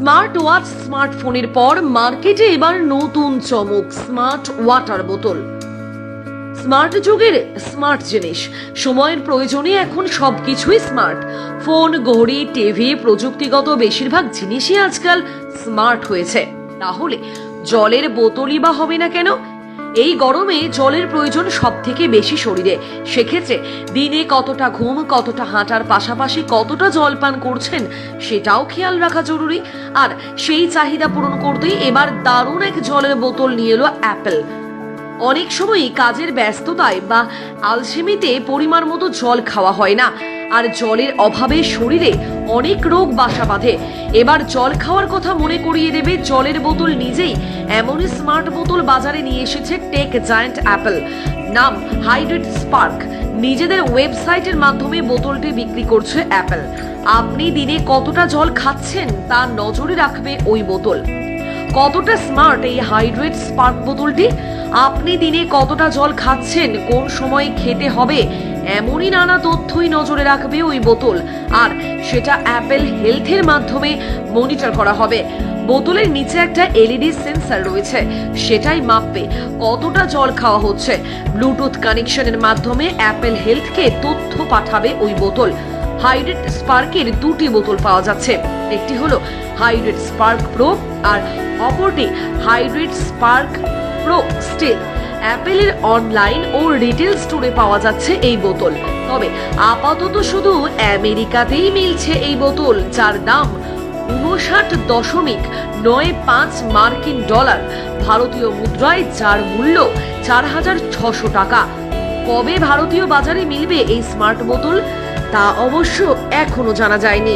Smart watch স্মার্টফোনের পর মার্কেটে এবার নতুন চমক স্মার্ট ওয়াটার বোতল। স্মার্ট যুগের স্মার্ট জিনিস, সময়ের প্রয়োজনে এখন সবকিছুই স্মার্ট। ফোন, ঘড়ি, টিভি, প্রযুক্তিগত বেশিরভাগ জিনিসই আজকাল স্মার্ট হয়েছে। তাহলে জলের বোতলই বা হবে না কেন? এই গরমে জলের প্রয়োজন সব থেকে বেশি শরীরে। সেক্ষেত্রে দিনে কতটা ঘুম, কতটা হাঁটার পাশাপাশি কতটা জল পান করছেন সেটাও খেয়াল রাখা জরুরি। আর সেই চাহিদা পূরণ করতেই এবার দারুণ এক জলের বোতল নিয়ে এলো অ্যাপেল। অনেক সময়ই কাজের ব্যস্ততায় বা আলসেমিতে পরিমাণ মতো জল খাওয়া হয় না, আর জলের অভাবে শরীরে অনেক রোগ বাসা বাঁধে। এবার জল খাওয়ার কথা মনে করিয়ে দেবে জলের বোতল নিজেই। এমনই স্মার্ট বোতল বাজারে নিয়ে এসেছে টেক জায়ান্ট অ্যাপেল। নাম হাইড্রেট স্পার্ক। নিজেদের ওয়েবসাইটের মাধ্যমে বোতলটি বিক্রি করছে অ্যাপেল। আপনি দিনে কতটা জল খাচ্ছেন তা নজরে রাখবে ওই বোতল। কতটা স্মার্ট এই হাইড্রেট স্পার্ক বোতলটি? আপনি দিনে কতটা জল খাচ্ছেন, কোন সময় খেতে হবে, এমনই নানা তথ্যই নজরে রাখবে ওই বোতল। আর সেটা অ্যাপেল হেলথের মাধ্যমে মনিটর করা হবে। বোতলের নিচে একটা এলইডি সেন্সর রয়েছে, সেটাই মাপবে কতটা জল খাওয়া হচ্ছে। ব্লুটুথ কানেকশনের মাধ্যমে অ্যাপেল হেলথকে তথ্য পাঠাবে ওই বোতল। হাইড্রেট স্পার্কের দুটি বোতল পাওয়া যাচ্ছে, একটি হলো হাইড্রেট স্পার্ক প্রো আর অপরটি হাইড্রেট স্পার্ক প্রো স্টিল। অ্যাপেলের অনলাইন ও রিটেল স্টোরে পাওয়া যাচ্ছে এই বোতল। তবে আপাতত শুধু আমেরিকাতেই মিলছে এই বোতল, যার দাম 59.95 মার্কিন ডলার, ভারতীয় মুদ্রায় যার মূল্য 4,600 টাকা। কবে ভারতীয় বাজারে মিলবে এই স্মার্ট বোতল তা অবশ্য এখনো জানা যায়নি।